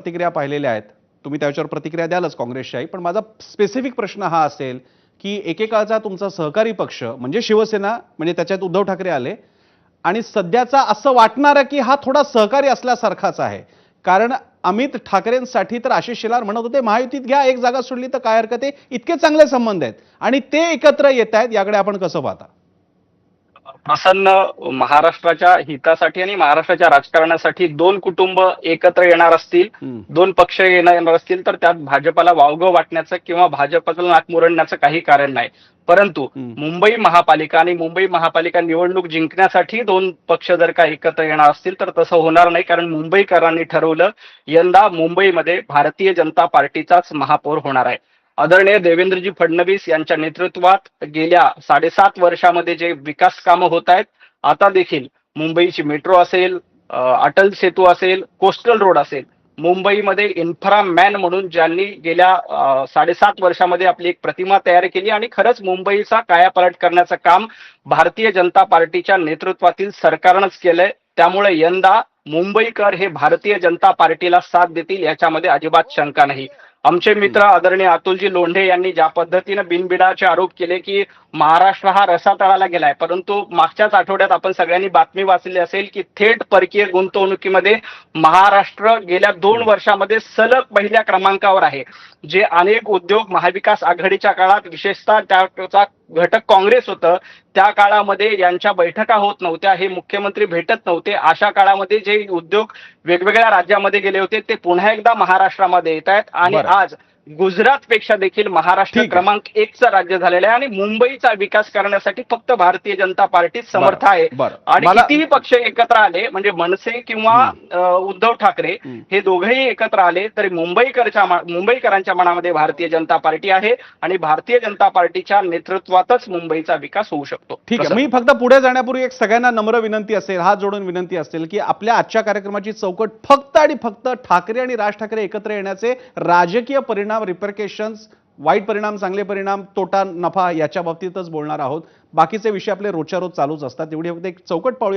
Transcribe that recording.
प्रतिक्रिया पाहिलेल्या आहेत. तुम्ही त्याच्यावर प्रतिक्रिया द्यालच काँग्रेसच्याही. पण माझा स्पेसिफिक प्रश्न हा असेल की एकेकाळचा तुमचा सहकारी पक्ष म्हणजे शिवसेना, म्हणजे त्याच्यात उद्धव ठाकरे आले आणि सध्याचा असं वाटणारं की हा थोडा सहकारी असल्यासारखाच आहे. कारण अमित ठाकरेंसाठी तर आशिष शेलार म्हणत होते महायुतीत घ्या, एक जागा सोडली तर काय हरकत आहे, इतके चांगले संबंध आहेत आणि ते एकत्र येत आहेत. याकडे आपण कसं पाहता? प्रसन्न महाराष्ट्राच्या हितासाठी आणि महाराष्ट्राच्या राजकारणासाठी दोन कुटुंब एकत्र येणार असतील, दोन पक्ष येणार असतील तर त्यात भाजपला वावगं वाटण्याचं किंवा भाजपला नाक मुरडण्याचं काही कारण नाही. परंतु मुंबई महापालिका आणि मुंबई महापालिका निवडणूक जिंकण्यासाठी दोन पक्ष जर का एकत्र येणार असतील तर तसं होणार नाही. कारण मुंबईकरांनी ठरवलं यंदा मुंबईमध्ये भारतीय जनता पार्टीचाच महापौर होणार आहे. आदरणीय देवेंद्रजी फडणवीस यांच्या नेतृत्वात गेल्या 7.5 वर्षामध्ये जे विकास कामं होत आहेत, आता देखील मुंबईची मेट्रो असेल, अटल सेतू असेल, कोस्टल रोड असेल, मुंबईमध्ये इन्फ्रा मॅन म्हणून ज्यांनी गेल्या 7.5 वर्षामध्ये आपली एक प्रतिमा तयार केली आणि खरंच मुंबईचा कायापालट करण्याचं काम भारतीय जनता पार्टीच्या नेतृत्वातील सरकारनंच केलंय. त्यामुळे यंदा मुंबईकर हे भारतीय जनता पार्टीला साथ देतील याच्यामध्ये अजिबात शंका नाही. आमचे मित्र आदरणीय अतुलजी लोंढे यांनी ज्या पद्धतीने बिनबिडाचे आरोप केले की महाराष्ट्र हा रसातळाला गेलाय, परंतु मागच्याच आठवड्यात आपण सगळ्यांनी बातमी वाचली असेल की थेट परकीय गुंतवणुकीमध्ये महाराष्ट्र गेल्या 2 वर्षामध्ये सलग पहिल्या क्रमांकावर आहे. जे अनेक उद्योग महाविकास आघाडीच्या काळात विशेषतः त्याचा घटक काँग्रेस होतं, त्या काळामध्ये यांच्या बैठका होत नव्हत्या, हे मुख्यमंत्री भेटत नव्हते. अशा काळामध्ये जे उद्योग वेगवेगळ्या राज्यामध्ये गेले होते ते पुन्हा एकदा महाराष्ट्रामध्ये येत आहेत आणि आज गुजरात पेक्षा देखील महाराष्ट्र क्रमांक 1चं राज्य झालेलं आहे आणि मुंबईचा विकास करण्यासाठी फक्त भारतीय जनता पार्टी समर्थ आहे. आणि कितीही पक्ष एकत्र आले म्हणजे मनसे किंवा उद्धव ठाकरे हे दोघेही एकत्र आले तरी मुंबईकरांच्या मनामध्ये भारतीय जनता पार्टी आहे आणि भारतीय जनता पार्टीच्या नेतृत्वातच मुंबईचा विकास होऊ शकतो. ठीक आहे. मी फक्त पुढे जाण्यापूर्वी एक सगळ्यांना नम्र विनंती असेल, हात जोडून विनंती असेल की आपल्या आजच्या कार्यक्रमाची चौकट फक्त आणि फक्त ठाकरे आणि राज ठाकरे एकत्र येण्याचे राजकीय परिणाम, रिपरकेशन्स, वाईट परिणाम, चांगले परिणाम, तोटा नफा याच्या बाबतीतच बोलणार आहोत. बाकीचे विषय आपले रोजच्या रोज चालूच असतात. एवढी फक्त एक चौकट पाहूया.